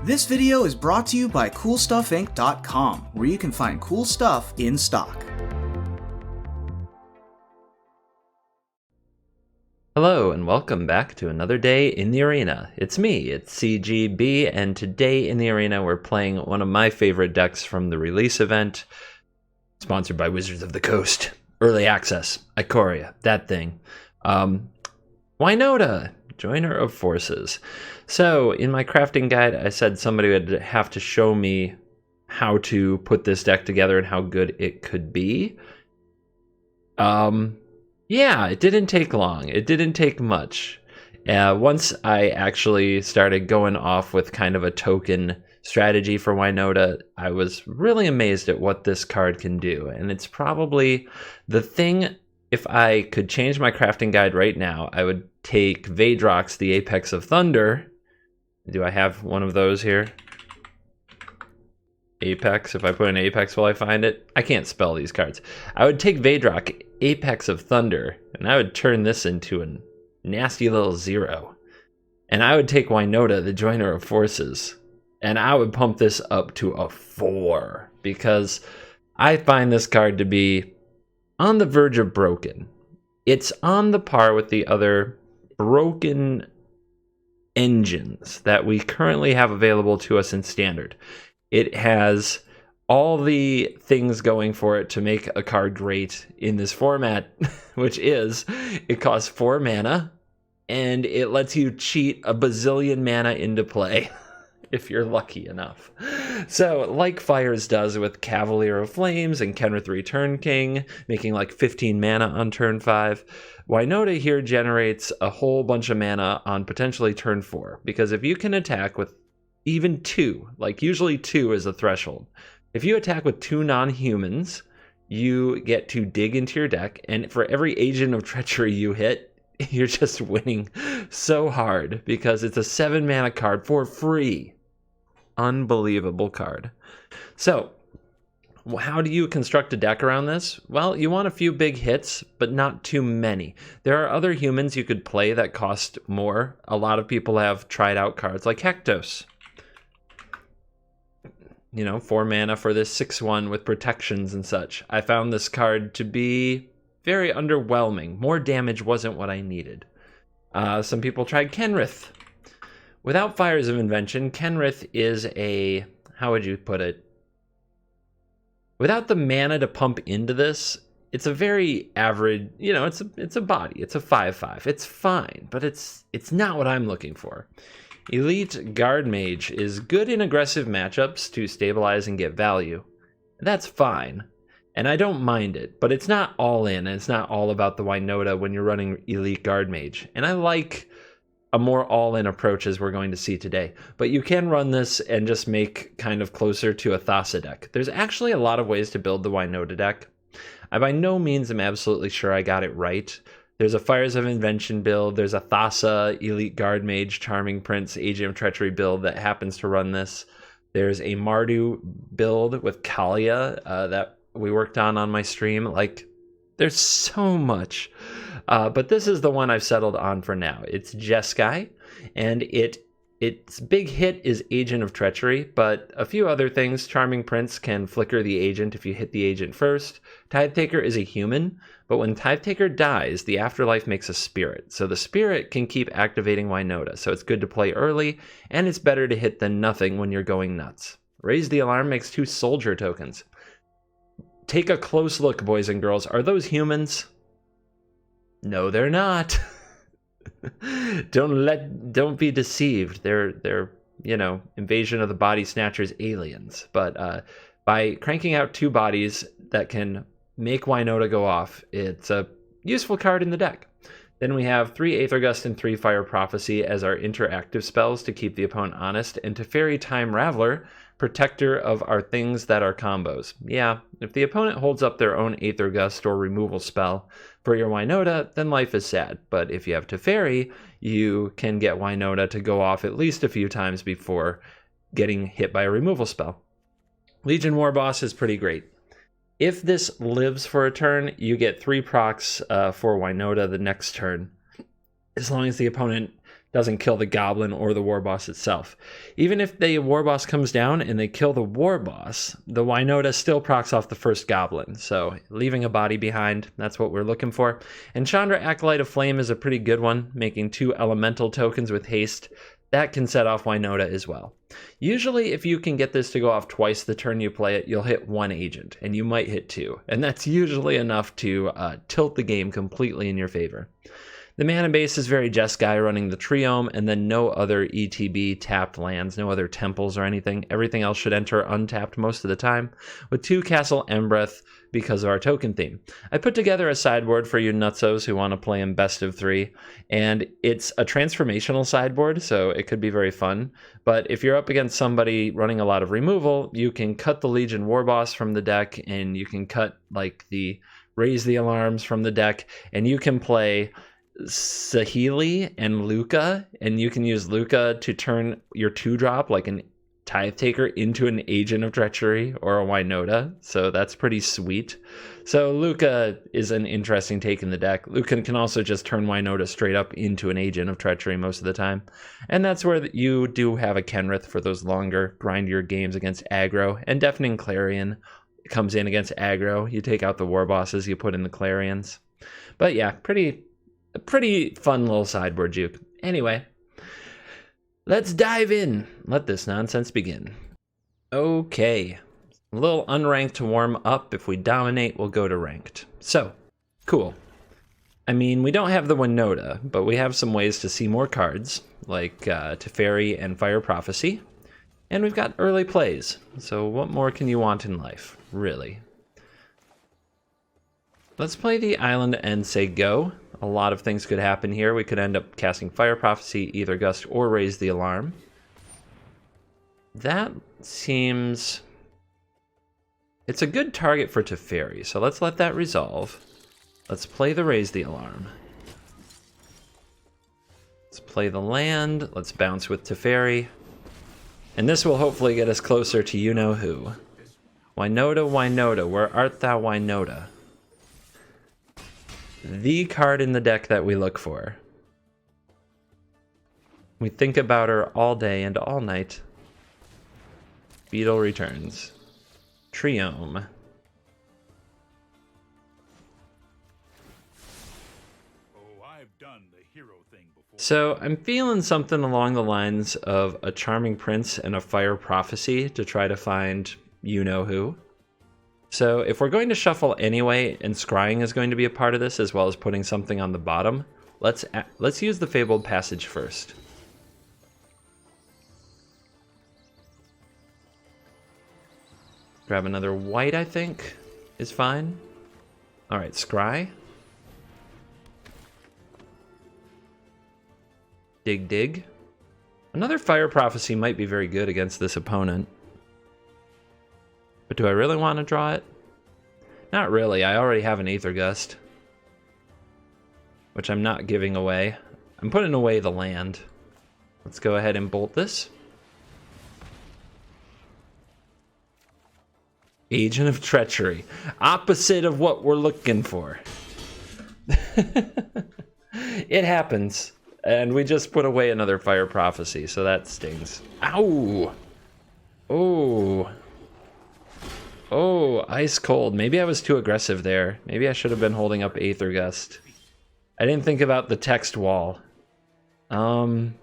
This video is brought to you by CoolStuffInc.com, where you can find cool stuff in stock. Hello and welcome back to another day in the arena. It's me, it's CGB, and today in the arena we're playing one of my favorite decks from the release event, sponsored by Wizards of the Coast. Early access, Ikoria, that thing. WINOTA, Joiner of Forces. So in my crafting guide, I said somebody would have to show me how to put this deck together and how good it could be. Yeah, it didn't take long. It didn't take much. Once I actually started going off with kind of a token strategy for WINOTA, I was really amazed at what this card can do. And it's probably the thing, if I could change my crafting guide right now, I would take Vadrox, the Apex of Thunder. Do I have one of those here? Apex, if I put an Apex, will I find it? I can't spell these cards. I would take Vadrox, Apex of Thunder, and I would turn this into a nasty little 0. And I would take WINOTA, the Joiner of Forces, and I would pump this up to a 4, because I find this card to be on the verge of broken. It's on the par with the other broken engines that we currently have available to us in Standard. It has all the things going for it to make a card great in this format, which is it costs 4 mana, and it lets you cheat a bazillion mana into play, if you're lucky enough. So, like Fires does with Cavalier of Flames and Kenrith Return King, making like 15 mana on turn 5, WINOTA here generates a whole bunch of mana on potentially turn 4, because if you can attack with even 2, like usually 2 is a threshold. If you attack with 2 non-humans, you get to dig into your deck, and for every Agent of Treachery you hit, you're just winning so hard, because it's a 7 mana card for free. Unbelievable card. So, how do you construct a deck around this? Well, you want a few big hits, but not too many. There are other humans you could play that cost more. A lot of people have tried out cards like Hektos. 4 mana for this 6/1 with protections and such. I found this card to be very underwhelming. More damage wasn't what I needed. Some people tried Kenrith. Without Fires of Invention, Kenrith is a, how would you put it? Without the mana to pump into this, it's a very average, it's a body. It's a 5/5. It's fine, but it's not what I'm looking for. Elite Guard Mage is good in aggressive matchups to stabilize and get value. That's fine, and I don't mind it, but it's not all in, and it's not all about the WINOTA when you're running Elite Guard Mage. And I like a more all-in approach, as we're going to see today. But you can run this and just make kind of closer to a Thassa deck. There's actually a lot of ways to build the WINOTA deck. I by no means am absolutely sure I got it right. There's a Fires of Invention build, there's a Thassa, Elite Guard Mage, Charming Prince, Agent of Treachery build that happens to run this. There's a Mardu build with Kalia that we worked on my stream. Like, there's so much. But this is the one I've settled on for now. It's Jeskai, and its big hit is Agent of Treachery, but a few other things. Charming Prince can flicker the agent if you hit the agent first. Tithe-Taker is a human, but when Tithe-Taker dies, the afterlife makes a spirit. So the spirit can keep activating WINOTA, so it's good to play early, and it's better to hit than nothing when you're going nuts. Raise the Alarm makes 2 soldier tokens. Take a close look, boys and girls. Are those humans? No, they're not. Don't be deceived. They're Invasion of the Body Snatchers aliens. But by cranking out 2 bodies that can make WINOTA go off, it's a useful card in the deck. Then we have 3 Aether Gust and 3 Fire Prophecy as our interactive spells to keep the opponent honest, and Teferi Time Raveler, protector of our things that are combos. Yeah, if the opponent holds up their own Aether Gust or removal spell for your WINOTA, then life is sad. But if you have Teferi, you can get WINOTA to go off at least a few times before getting hit by a removal spell. Legion War Boss is pretty great. If this lives for a turn, you get 3 procs for WINOTA the next turn, as long as the opponent doesn't kill the goblin or the war boss itself. Even if the war boss comes down and they kill the war boss, the WINOTA still procs off the first goblin, so leaving a body behind, that's what we're looking for. And Chandra, Acolyte of Flame is a pretty good one, making 2 elemental tokens with haste. That can set off WINOTA as well. Usually, if you can get this to go off twice the turn you play it, you'll hit 1 agent, and you might hit 2. And that's usually enough to tilt the game completely in your favor. The mana base is very Jeskai, running the Triome, and then no other ETB tapped lands, no other temples or anything. Everything else should enter untapped most of the time, with 2 Castle Embereth because of our token theme. I put together a sideboard for you nutsos who want to play in best of 3, and it's a transformational sideboard, so it could be very fun. But if you're up against somebody running a lot of removal, you can cut the Legion War Boss from the deck, and you can cut like the Raise the Alarms from the deck, and you can play Saheeli and Luca, and you can use Luca to turn your 2-drop like an Tithe Taker into an Agent of Treachery or a WINOTA, so that's pretty sweet. So Luca is an interesting take in the deck. Luca can also just turn WINOTA straight up into an Agent of Treachery most of the time, and that's where you do have a Kenrith for those longer, grindier games against aggro, and Deafening Clarion comes in against aggro. You take out the war bosses, you put in the Clarions. But yeah, a pretty fun little sideboard juke. Anyway, let's dive in. Let this nonsense begin. Okay, a little unranked to warm up. If we dominate, we'll go to ranked. So, cool. I mean, we don't have the WINOTA, but we have some ways to see more cards, like Teferi and Fire Prophecy. And we've got early plays. So what more can you want in life, really? Let's play the island and say go. A lot of things could happen here. We could end up casting Fire Prophecy, either Gust or Raise the Alarm. That seems... It's a good target for Teferi, so let's let that resolve. Let's play the Raise the Alarm. Let's play the land. Let's bounce with Teferi. And this will hopefully get us closer to you-know-who. WINOTA, WINOTA, where art thou, WINOTA? The card in the deck that we look for. We think about her all day and all night. Beetle returns. Triome. So I'm feeling something along the lines of a Charming Prince and a Fire Prophecy to try to find you-know-who. So if we're going to shuffle anyway, and scrying is going to be a part of this, as well as putting something on the bottom, let's use the Fabled Passage first. Grab another white, I think, is fine. All right, scry. Dig, dig. Another Fire Prophecy might be very good against this opponent. But do I really want to draw it? Not really. I already have an Aether Gust, which I'm not giving away. I'm putting away the land. Let's go ahead and bolt this. Agent of Treachery. Opposite of what we're looking for. It happens. And we just put away another Fire Prophecy, so that stings. Ow! Oh. Oh, ice cold. Maybe I was too aggressive there. Maybe I should have been holding up Aether Gust. I didn't think about the text wall. We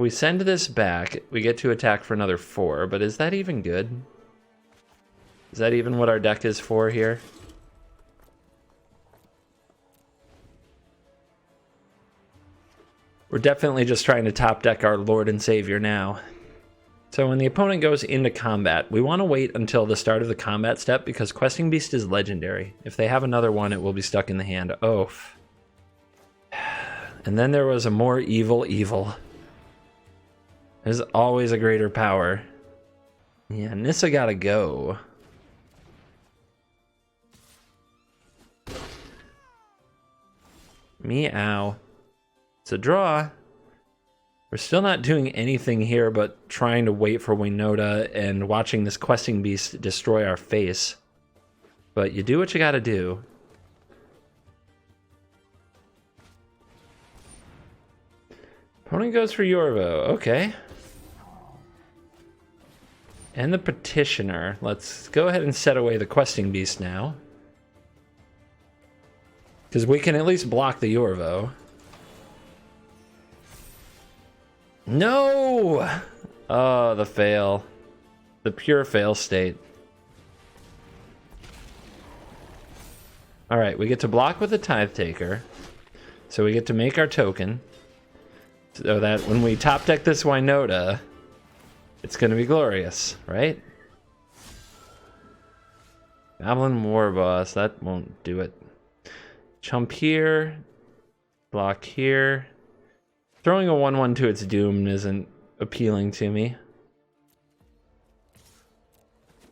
send this back. We get to attack for another 4, but is that even good? Is that even what our deck is for here? We're definitely just trying to top deck our Lord and Savior now. So when the opponent goes into combat, we want to wait until the start of the combat step because Questing Beast is legendary. If they have another one, it will be stuck in the hand. Oh. And then there was a more evil evil. There's always a greater power. Yeah, Nissa gotta go. Meow. It's a draw. We're still not doing anything here but trying to wait for WINOTA and watching this Questing Beast destroy our face. But you do what you gotta do. Opponent goes for Yorvo. Okay. And the Petitioner. Let's go ahead and set away the Questing Beast now. Because we can at least block the Yorvo. No! Oh, the fail. The pure fail state. Alright, we get to block with the Tithe Taker. So we get to make our token. So that when we top deck this WINOTA, it's going to be glorious, right? Goblin War Boss, that won't do it. Chump here. Block here. Throwing a 1/1 to its doom isn't appealing to me.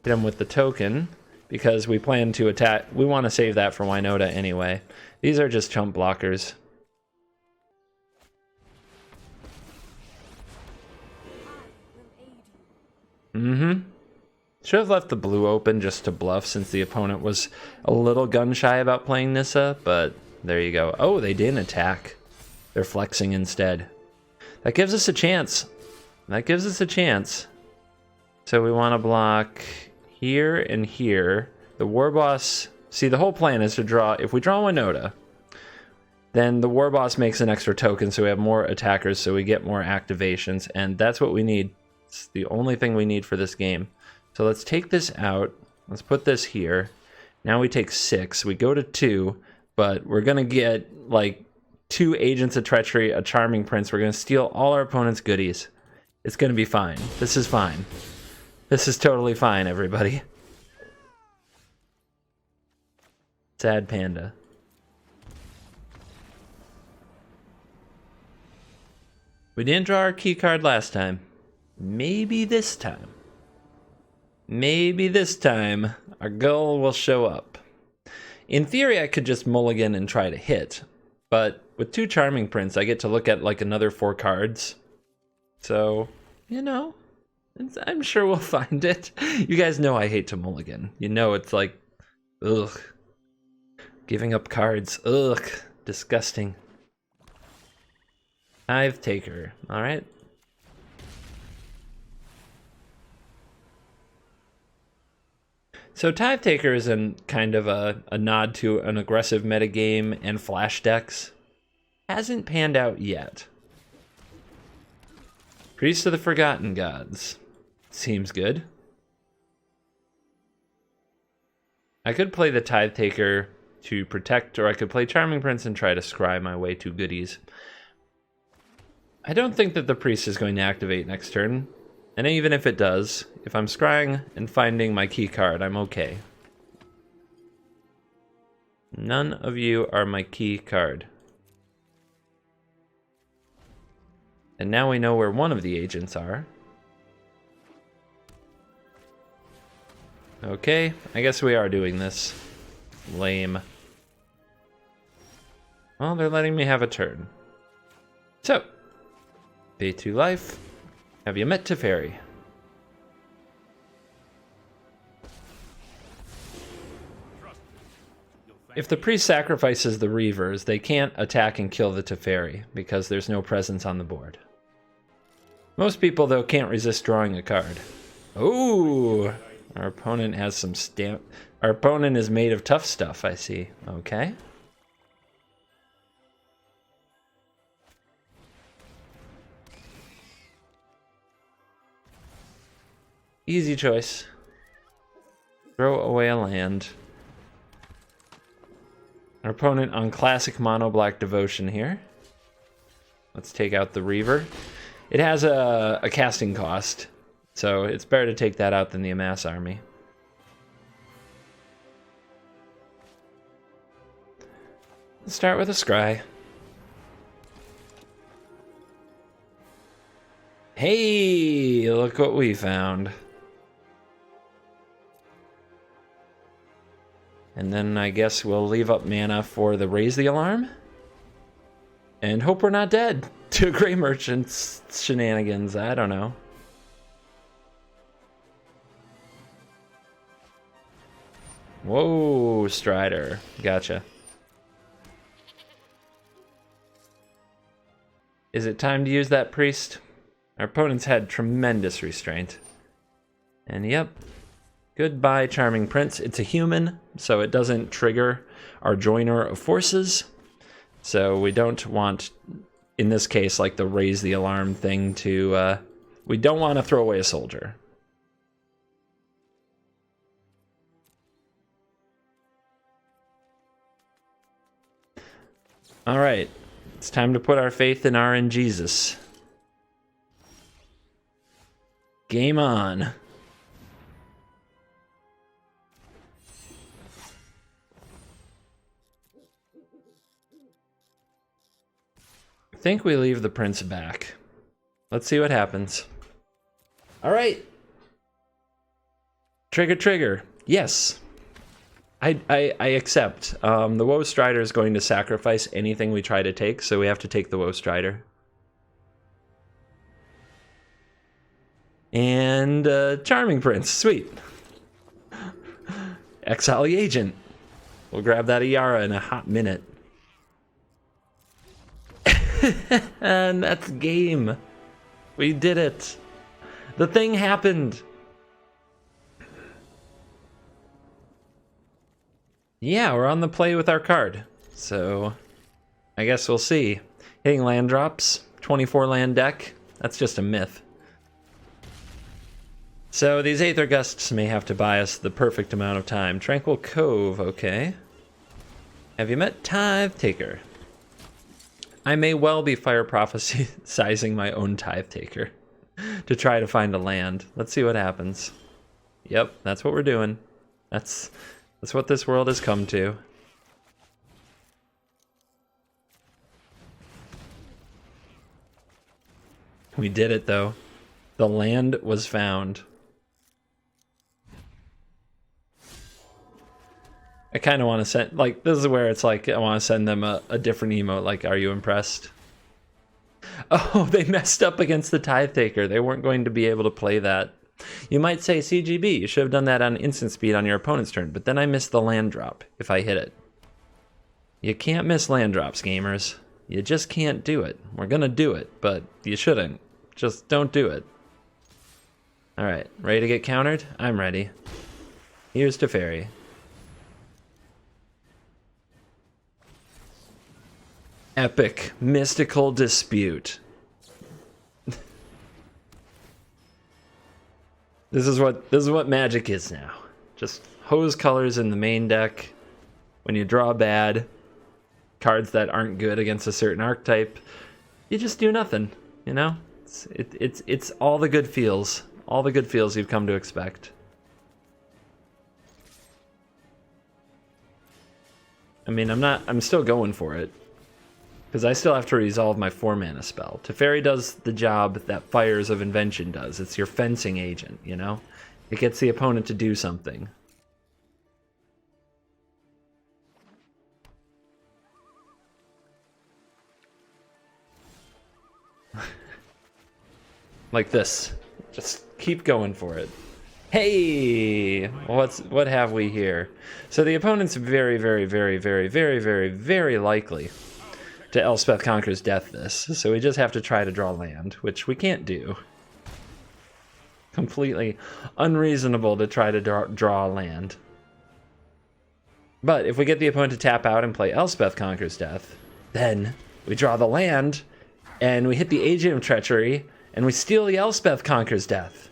Hit him with the token, because we plan to attack. We want to save that for WINOTA anyway. These are just chump blockers. Should have left the blue open just to bluff since the opponent was a little gun shy about playing Nissa, but there you go. Oh, they didn't attack. They're flexing instead. That gives us a chance. That gives us a chance. So we want to block here and here. The War Boss... See, the whole plan is to draw... If we draw WINOTA, then the War Boss makes an extra token so we have more attackers, so we get more activations, and that's what we need. It's the only thing we need for this game. So let's take this out. Let's put this here. Now we take 6. We go to 2, but we're going to get like 2 Agents of Treachery, a Charming Prince. We're going to steal all our opponent's goodies. It's going to be fine. This is fine. This is totally fine, everybody. Sad Panda. We didn't draw our key card last time. Maybe this time. Maybe this time our goal will show up. In theory, I could just mulligan and try to hit, but with 2 Charming Prince, I get to look at like another 4 cards. So, you know, I'm sure we'll find it. You guys know I hate to mulligan. You know it's like, ugh. Giving up cards, ugh, disgusting. Tithe Taker, all right. So Tithe Taker is kind of a nod to an aggressive metagame and flash decks. Hasn't panned out yet. Priest of the Forgotten Gods. Seems good. I could play the Tithe Taker to protect, or I could play Charming Prince and try to scry my way to goodies. I don't think that the Priest is going to activate next turn. And even if it does, if I'm scrying and finding my key card, I'm okay. None of you are my key card. And now we know where one of the agents are. Okay, I guess we are doing this. Lame. Well, they're letting me have a turn. So, pay 2 life. Have you met Teferi? If the priest sacrifices the Reavers, they can't attack and kill the Teferi because there's no presence on the board. Most people, though, can't resist drawing a card. Ooh! Our opponent has some stamp. Our opponent is made of tough stuff, I see. Okay. Easy choice. Throw away a land. Our opponent on classic mono black devotion here. Let's take out the Reaver. It has a casting cost, so it's better to take that out than the Amass army. Let's start with a scry. Hey, look what we found. And then I guess we'll leave up mana for the Raise the Alarm. And hope we're not dead to Grey Merchant's shenanigans. I don't know. Whoa, Strider.,, gotcha. Is it time to use that priest? Our opponents had tremendous restraint. And yep. Goodbye, Charming Prince. It's a human, so it doesn't trigger our joiner of forces. So we don't want, in this case, like the raise the alarm thing to... we don't want to throw away a soldier. All right. It's time to put our faith in RNGesus. Game on. I think we leave the prince back. Let's see what happens. All right. Trigger, trigger. Yes. I accept. The Woe Strider is going to sacrifice anything we try to take, so we have to take the Woe Strider. And Charming Prince, sweet. Exile the Agent. We'll grab that Iara in a hot minute. And that's game. We did it. The thing happened. Yeah, we're on the play with our card. So, I guess we'll see. Hitting land drops, 24 land deck. That's just a myth. So these Aether Gusts may have to buy us the perfect amount of time. Tranquil Cove, okay. Have you met Tithe Taker? I may well be fire prophesizing my own Tithe Taker to try to find a land. Let's see what happens. Yep, that's what we're doing. That's what this world has come to. We did it though. The land was found. I kind of want to send, like, this is where it's like, I want to send them a different emote, like, are you impressed? Oh, they messed up against the Tithe Taker. They weren't going to be able to play that. You might say, CGB, you should have done that on instant speed on your opponent's turn, but then I missed the land drop if I hit it. You can't miss land drops, gamers. You just can't do it. We're going to do it, but you shouldn't. Just don't do it. Alright, ready to get countered? I'm ready. Here's Teferi. Epic mystical dispute. This is what Magic is now. Just hose colors in the main deck. When you draw bad, cards that aren't good against a certain archetype, you just do nothing. You know, it's all the good feels, all the good feels you've come to expect. I mean, I'm still going for it. Because I still have to resolve my 4-mana spell. Teferi does the job that Fires of Invention does. It's your fencing agent, you know? It gets the opponent to do something. Like this. Just keep going for it. Hey! What have we here? So the opponent's very, very, very, very, very, very, very likely to Elspeth Conquers Death this, so we just have to try to draw land, which we can't do. Completely unreasonable to try to draw land. But if we get the opponent to tap out and play Elspeth Conquers Death, then we draw the land, and we hit the Agent of Treachery, and we steal the Elspeth Conquers Death.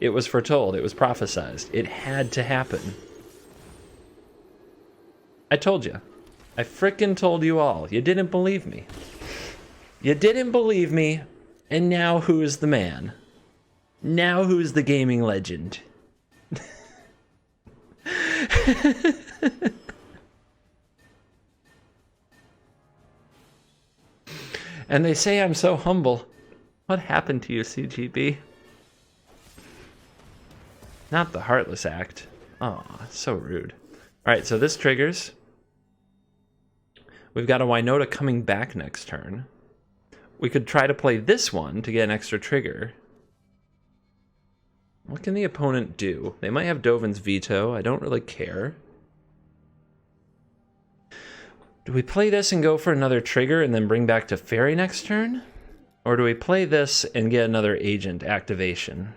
It was foretold, it was prophesized, it had to happen. I told you. I frickin' told you all. You didn't believe me. You didn't believe me, and now who's the man? Now who's the gaming legend? And they say I'm so humble. What happened to you, CGB? Not the Heartless Act. Oh, so rude. Alright, so this triggers. We've got a WINOTA coming back next turn. We could try to play this one to get an extra trigger. What can the opponent do? They might have Dovin's Veto. I don't really care. Do we play this and go for another trigger and then bring back Teferi next turn? Or do we play this and get another agent activation?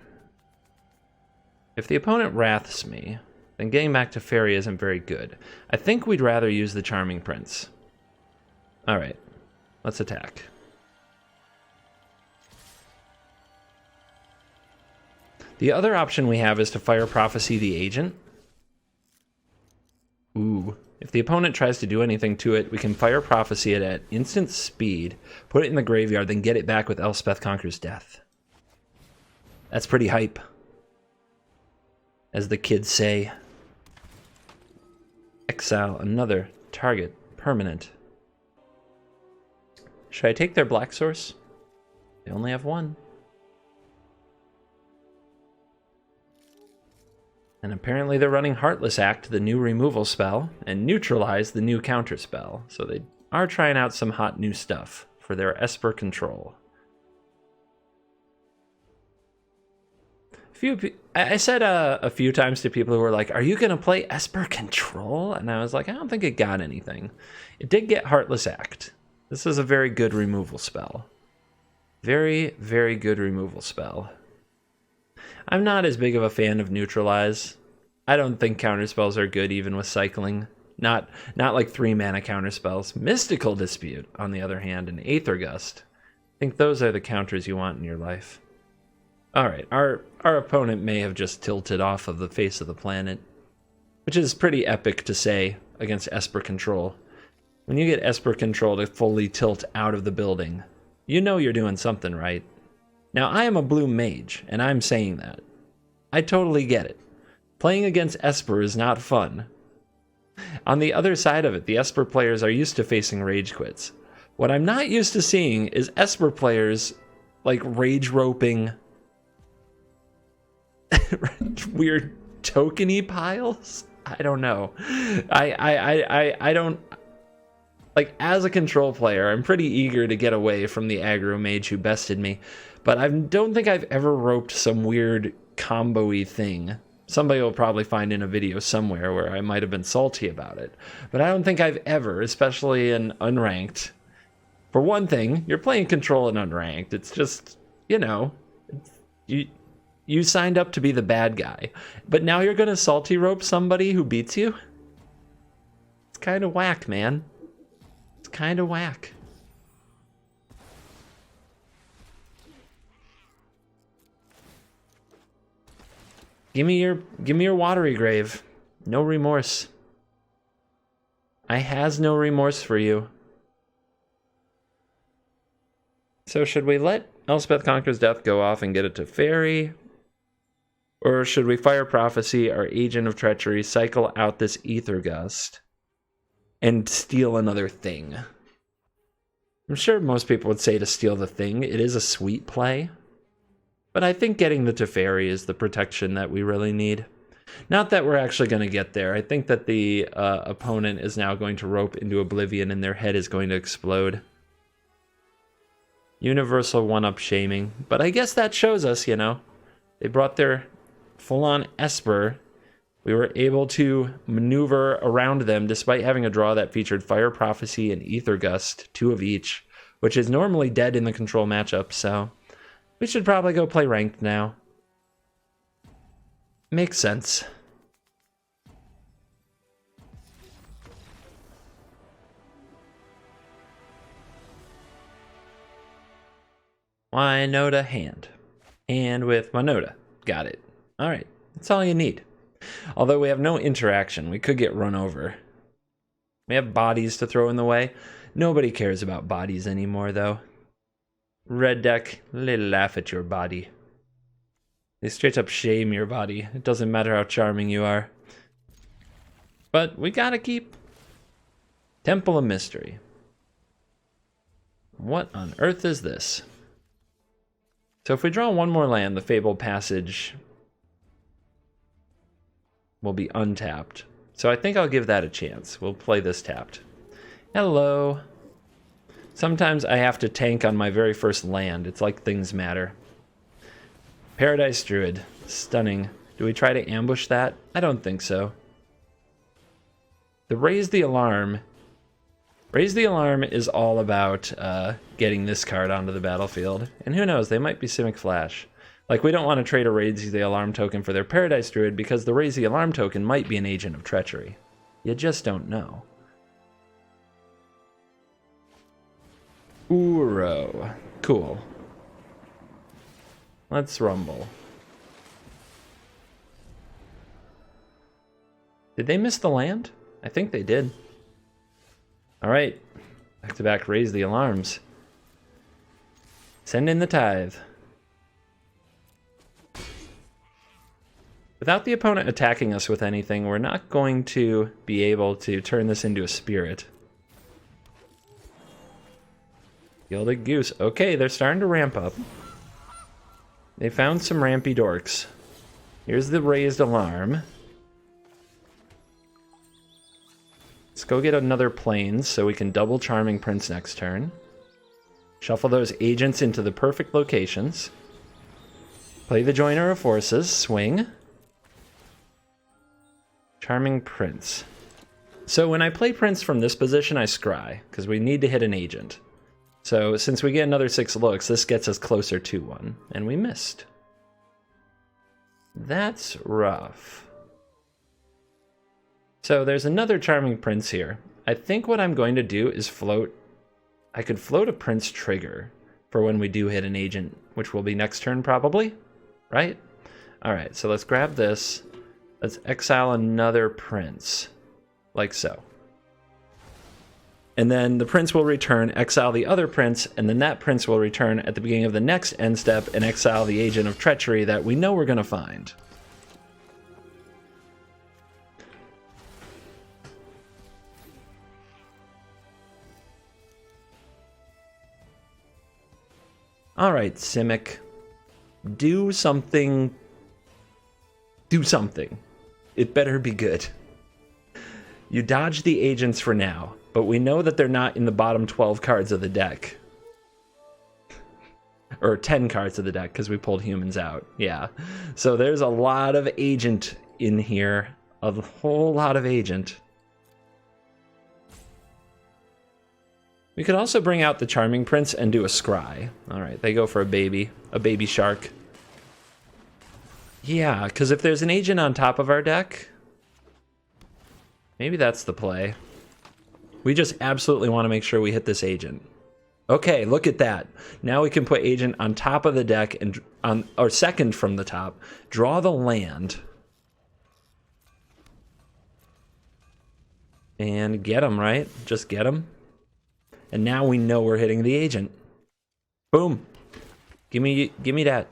If the opponent wraths me, then getting back Teferi isn't very good. I think we'd rather use the Charming Prince. Alright, let's attack. The other option we have is to Fire Prophecy the agent. Ooh. If the opponent tries to do anything to it, we can Fire Prophecy it at instant speed, put it in the graveyard, then get it back with Elspeth Conquers Death. That's pretty hype, as the kids say. Exile another target permanent. Should I take their black source? They only have one. And apparently they're running Heartless Act, the new removal spell, and Neutralize, the new counter spell. So they are trying out some hot new stuff for their Esper control. I said a few times to people who were like, are you going to play Esper control? And I was like, I don't think it got anything. It did get Heartless Act. This is a very good removal spell. Very, very good removal spell. I'm not as big of a fan of Neutralize. I don't think counterspells are good even with cycling. Not like 3-mana counterspells. Mystical Dispute, on the other hand, and Aether Gust. I think those are the counters you want in your life. Alright, our opponent may have just tilted off of the face of the planet, which is pretty epic to say against Esper control. When you get Esper control to fully tilt out of the building, you know you're doing something right. Now, I am a blue mage, and I'm saying that. I totally get it. Playing against Esper is not fun. On the other side of it, the Esper players are used to facing rage quits. What I'm not used to seeing is Esper players, like, rage roping weird tokeny piles? I don't know. I don't... Like, as a control player, I'm pretty eager to get away from the aggro mage who bested me, but I don't think I've ever roped some weird combo-y thing. Somebody will probably find in a video somewhere where I might have been salty about it, but I don't think I've ever, especially in Unranked. For one thing, you're playing control in Unranked. It's just, you know, you signed up to be the bad guy, but now you're gonna salty rope somebody who beats you? It's kind of whack, man. It's kind of whack. Give me your watery grave. No remorse. I has no remorse for you. So should we let Elspeth Conquers Death go off and get it to Teferi? Or should we Fire Prophecy, our Agent of Treachery, cycle out this Aether Gust, and steal another thing? I'm sure most people would say to steal the thing. It is a sweet play. But I think getting the Teferi is the protection that we really need. Not that we're actually going to get there. I think that the opponent is now going to rope into oblivion and their head is going to explode. Universal one-up shaming. But I guess that shows us, you know, they brought their full-on Esper. We were able to maneuver around them despite having a draw that featured Fire Prophecy and Aether Gust, 2 of each, which is normally dead in the control matchup, so we should probably go play ranked now. Makes sense. WINOTA hand. Hand with WINOTA. Got it. Alright, that's all you need. Although we have no interaction, we could get run over. We have bodies to throw in the way. Nobody cares about bodies anymore, though. Red deck, they laugh at your body. They straight up shame your body. It doesn't matter how charming you are. But we gotta keep Temple of Mystery. What on earth is this? So if we draw one more land, the Fabled Passage will be untapped. So I think I'll give that a chance. We'll play this tapped. Hello. Sometimes I have to tank on my very first land. It's like things matter. Paradise Druid. Stunning. Do we try to ambush that? I don't think so. The Raise the Alarm Raise the Alarm is all about getting this card onto the battlefield. And who knows, they might be Simic Flash. Like, we don't want to trade a Raise the Alarm token for their Paradise Druid because the Raise the Alarm token might be an Agent of Treachery. You just don't know. Uro. Cool. Let's rumble. Did they miss the land? I think they did. Alright. Back to back, Raise the Alarms. Send in the Tithe. Without the opponent attacking us with anything, we're not going to be able to turn this into a Spirit. Gilded Goose. Okay, they're starting to ramp up. They found some rampy dorks. Here's the Raised Alarm. Let's go get another Plains so we can double Charming Prince next turn. Shuffle those agents into the perfect locations. Play the Joiner of Forces. Swing. Charming Prince. So when I play Prince from this position, I scry, because we need to hit an agent. So since we get another 6 looks, this gets us closer to one, and we missed. That's rough. So there's another Charming Prince here. I think what I'm going to do is float... I could float a Prince trigger for when we do hit an agent, which will be next turn probably, right? Alright, so let's grab this. Let's exile another Prince, like so. And then the Prince will return, exile the other Prince, and then that Prince will return at the beginning of the next end step and exile the Agent of Treachery that we know we're going to find. Alright, Simic. Do something. Do something. It better be good. You dodge the agents for now, but we know that they're not in the bottom 12 cards of the deck. Or 10 cards of the deck, because we pulled humans out. Yeah. So there's a lot of agent in here. A whole lot of agent. We could also bring out the Charming Prince and do a scry. Alright, they go for a baby shark. Yeah, because if there's an agent on top of our deck, maybe that's the play. We just absolutely want to make sure we hit this agent. Okay, look at that. Now we can put agent on top of the deck and or second from the top. Draw the land. And get him, right? Just get him. And now we know we're hitting the agent. Boom. Give me that.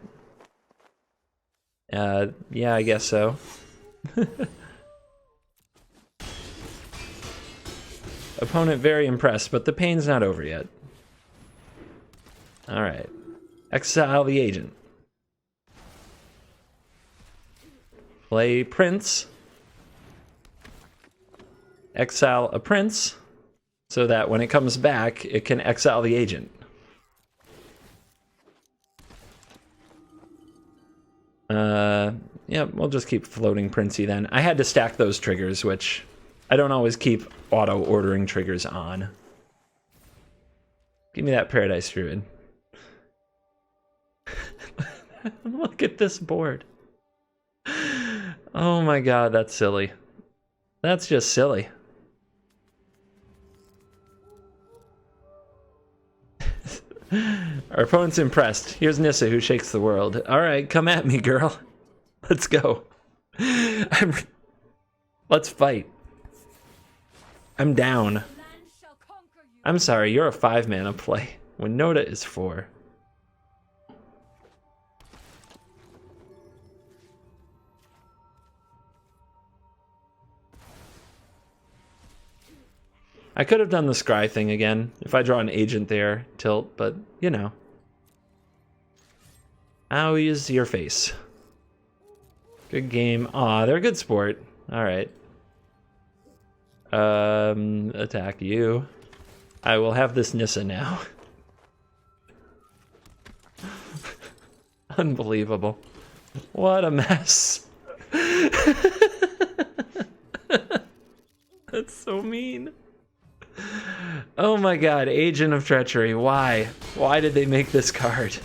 Yeah, I guess so. Opponent very impressed, but the pain's not over yet. Alright. Exile the agent. Play Prince. Exile a Prince, so that when it comes back, it can exile the agent. Yeah, we'll just keep floating Princey then. I had to stack those triggers, which I don't always keep auto-ordering triggers on. Give me that Paradise Druid. Look at this board. Oh my god, that's silly. That's just silly. Our opponent's impressed. Here's Nissa, who shakes the world. Alright, come at me, girl. Let's go. Let's fight. I'm down. I'm sorry, you're a 5-mana play. WINOTA is 4. I could have done the scry thing again if I draw an agent there, tilt, but you know. I'll use your face. Good game. Aw, they're a good sport. Alright. Attack you. I will have this Nissa now. Unbelievable. What a mess. That's so mean. Oh my god, Agent of Treachery. Why? Why did they make this card?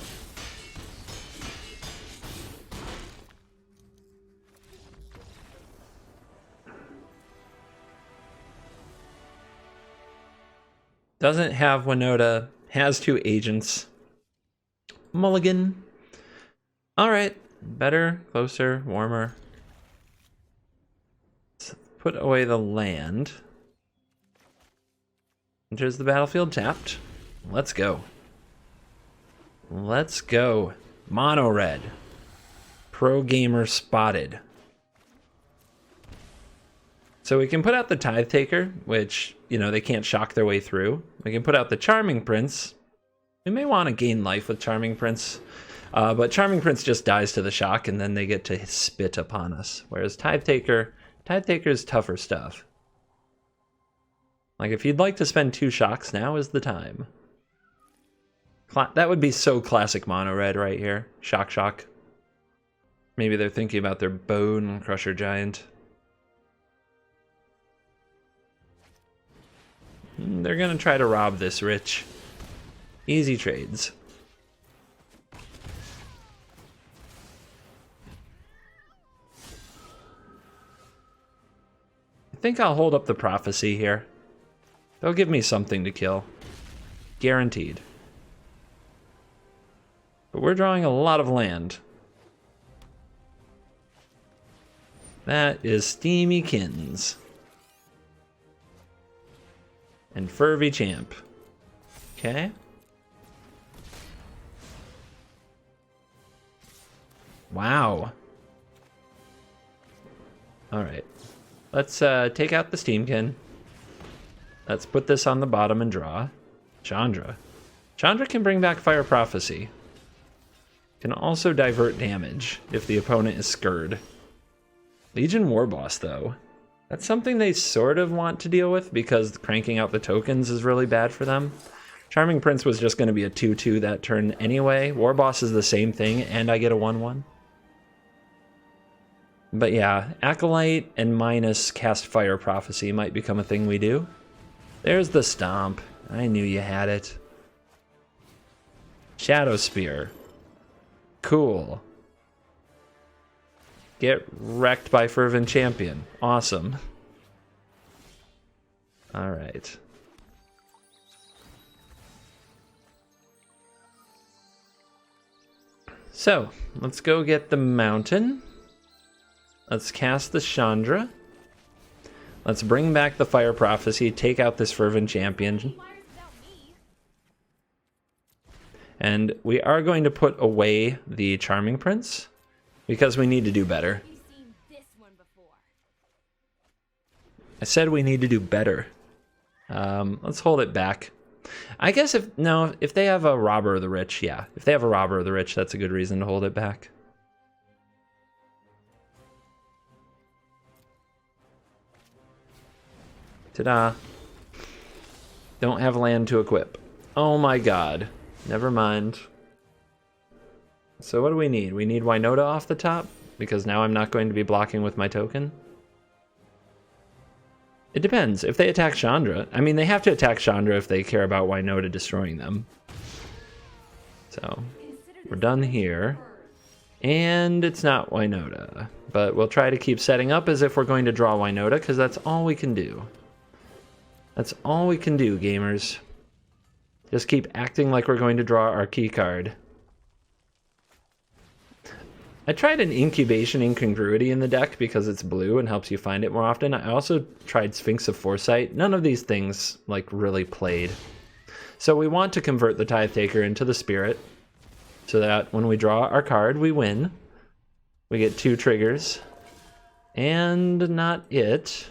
Doesn't have WINOTA, has 2 agents. Mulligan. Alright, better, closer, warmer. Let's put away the land. Enters the battlefield tapped. Let's go. Let's go. Mono red. Pro gamer spotted. So we can put out the Tithe Taker, which, you know, they can't shock their way through. We can put out the Charming Prince. We may want to gain life with Charming Prince. But Charming Prince just dies to the shock, and then they get to spit upon us. Whereas Tithe Taker is tougher stuff. Like, if you'd like to spend 2 shocks, now is the time. That would be so classic mono red right here. Shock, shock. Maybe they're thinking about their Bone Crusher Giant. They're gonna try to rob this rich. Easy trades. I think I'll hold up the Prophecy here. They'll give me something to kill. Guaranteed. But we're drawing a lot of land. That is Steamy Kins. And Fervy Champ. Okay. Wow. Alright. Let's take out the Steamkin. Let's put this on the bottom and draw. Chandra. Chandra can bring back Fire Prophecy. Can also divert damage if the opponent is scurred. Legion Warboss, though. That's something they sort of want to deal with because cranking out the tokens is really bad for them. Charming Prince was just going to be a 2/2 that turn anyway. Warboss is the same thing, and I get a 1/1. But yeah, Acolyte and minus Cast Fire Prophecy might become a thing we do. There's the Stomp. I knew you had it. Shadow Spear. Cool. Get wrecked by Fervent Champion. Awesome. Alright. So, let's go get the Mountain. Let's cast the Chandra. Let's bring back the Fire Prophecy, take out this Fervent Champion. And we are going to put away the Charming Prince, because we need to do better. I said we need to do better. Let's hold it back. I guess if they have a Robber of the Rich, yeah. If they have a Robber of the Rich, that's a good reason to hold it back. Ta-da. Don't have land to equip. Oh my god. Never mind. So what do we need? We need WINOTA off the top, because now I'm not going to be blocking with my token. It depends. If they attack Chandra, I mean, they have to attack Chandra if they care about WINOTA destroying them. So, we're done here. And it's not WINOTA, but we'll try to keep setting up as if we're going to draw WINOTA, because that's all we can do. That's all we can do, gamers. Just keep acting like we're going to draw our key card. I tried an Incubation Incongruity in the deck because it's blue and helps you find it more often. I also tried Sphinx of Foresight. None of these things, like, really played. So we want to convert the Tithe Taker into the Spirit, so that when we draw our card, we win. We get 2 triggers. And not it.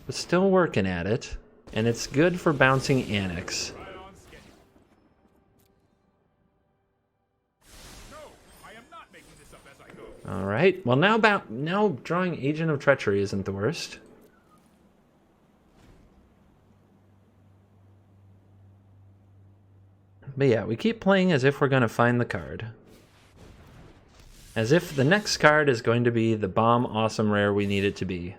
But still working at it. And it's good for bouncing Annex. Alright, well now drawing Agent of Treachery isn't the worst. But yeah, we keep playing as if we're going to find the card. As if the next card is going to be the bomb awesome rare we need it to be.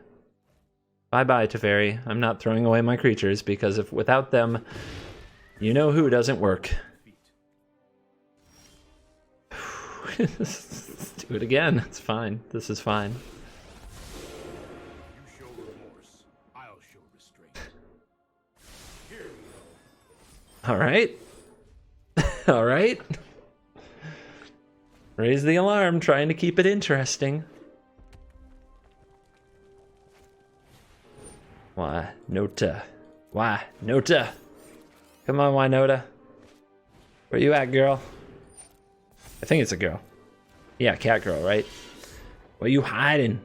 Bye-bye, Teferi. I'm not throwing away my creatures, because if without them, you know who doesn't work. Let's do it again. It's fine. This is fine. You show remorse, I'll show restraint. Here we go. All right. All right. Raise the alarm, trying to keep it interesting. WINOTA. WINOTA. Come on, WINOTA. Where you at, girl? I think it's a girl. Yeah, cat girl, right? Where you hiding?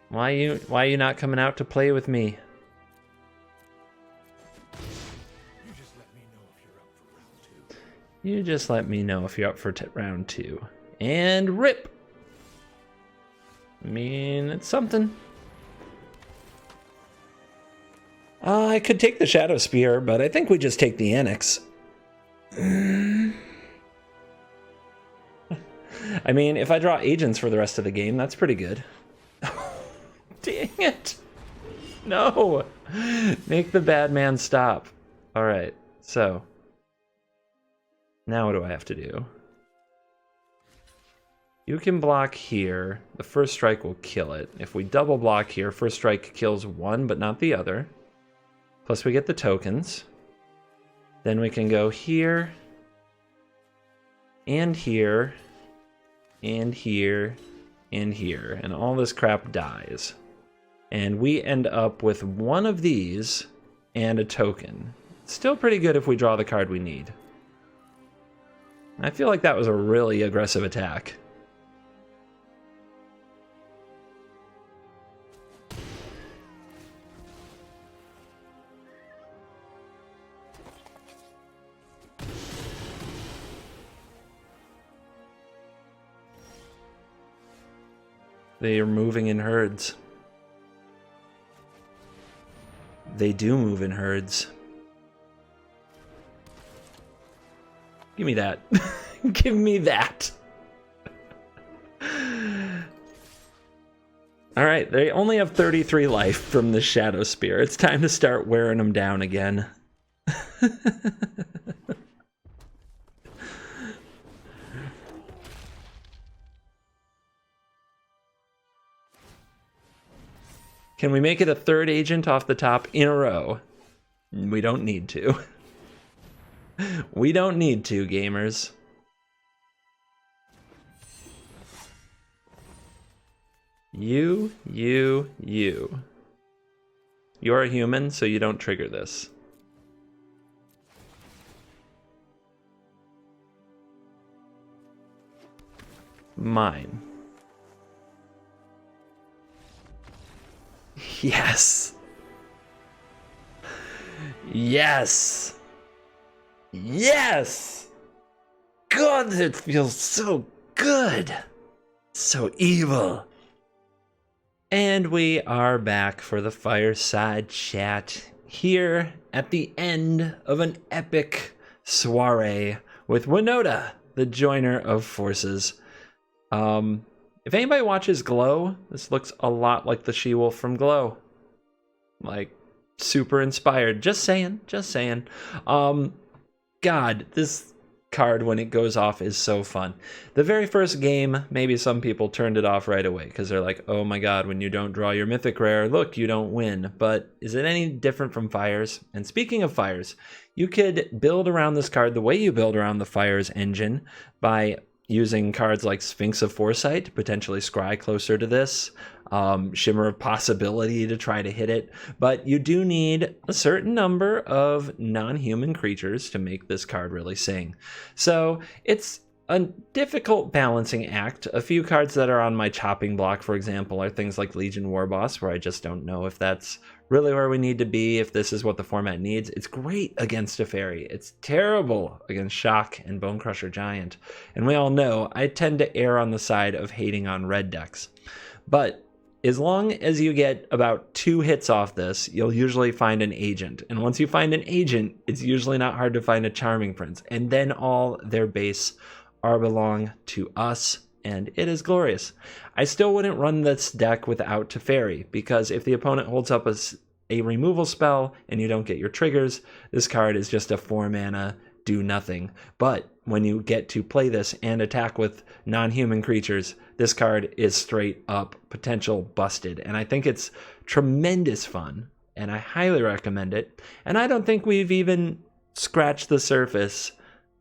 Why you not coming out to play with me? You just let me know if you're up for round two. And rip! I mean, it's something. I could take the Shadow Spear, but I think we just take the Annex. I mean, if I draw agents for the rest of the game, that's pretty good. Dang it! No! Make the bad man stop. Alright, so. Now what do I have to do? You can block here. The first strike will kill it. If we double block here, first strike kills one, but not the other. Plus we get the tokens. Then we can go here, and here, and here, and here. And all this crap dies. And we end up with one of these and a token. Still pretty good if we draw the card we need. I feel like that was a really aggressive attack. They are moving in herds. They do move in herds. Give me that. Give me that. All right, they only have 33 life from the Shadow Spear. It's time to start wearing them down again. Can we make it a third agent off the top in a row? We don't need to. We don't need to, gamers. You. You're a human, so you don't trigger this. Mine. Yes. Yes. Yes! God, it feels so good. So evil. And we are back for the fireside chat here at the end of an epic soiree with WINOTA, the joiner of forces. If anybody watches Glow, this looks a lot like the She-Wolf from Glow. Like, super inspired. Just saying. God, this card when it goes off is so fun. The very first game, maybe some people turned it off right away because they're like, oh my god, when you don't draw your mythic rare, look, you don't win. But is it any different from Fires? And speaking of Fires, you could build around this card the way you build around the Fires engine by using cards like Sphinx of Foresight, potentially Scry closer to this, Shimmer of Possibility to try to hit it, but you do need a certain number of non-human creatures to make this card really sing. So it's a difficult balancing act. A few cards that are on my chopping block, for example, are things like Legion Warboss, where I just don't know if that's really where we need to be, if this is what the format needs. It's great against a fairy. It's terrible against Shock and Bonecrusher Giant. And we all know I tend to err on the side of hating on red decks. But as long as you get about 2 hits off this, you'll usually find an agent. And once you find an agent, it's usually not hard to find a Charming Prince. And then all their base are belong to us and it is glorious. I still wouldn't run this deck without Teferi, because if the opponent holds up a removal spell and you don't get your triggers, this card is just a 4-mana do nothing. But when you get to play this and attack with non-human creatures, this card is straight up potential busted. And I think it's tremendous fun, and I highly recommend it. And I don't think we've even scratched the surface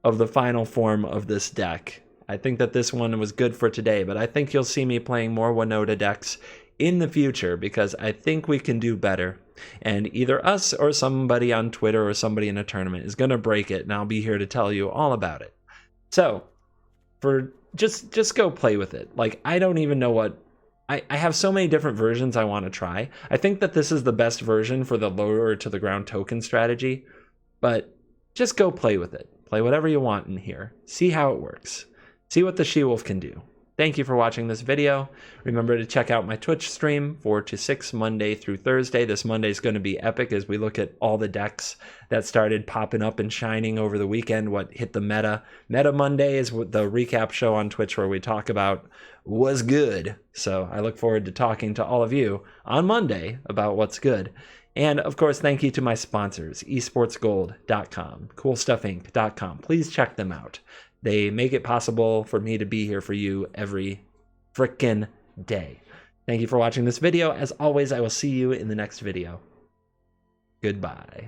of the final form of this deck. I think that this one was good for today, but I think you'll see me playing more WINOTA decks in the future, because I think we can do better. And either us or somebody on Twitter or somebody in a tournament is going to break it, and I'll be here to tell you all about it. So, just go play with it. Like, I don't even know what... I have so many different versions I want to try. I think that this is the best version for the lower to the ground token strategy, but just go play with it. Play whatever you want in here. See how it works. See what the She-Wolf can do. Thank you for watching this video. Remember to check out my Twitch stream 4 to 6 Monday through Thursday. This Monday is going to be epic as we look at all the decks that started popping up and shining over the weekend, what hit the meta. Meta Monday is the recap show on Twitch where we talk about what's good. So I look forward to talking to all of you on Monday about what's good. And of course, thank you to my sponsors, esportsgold.com, coolstuffinc.com. Please check them out. They make it possible for me to be here for you every frickin' day. Thank you for watching this video. As always, I will see you in the next video. Goodbye.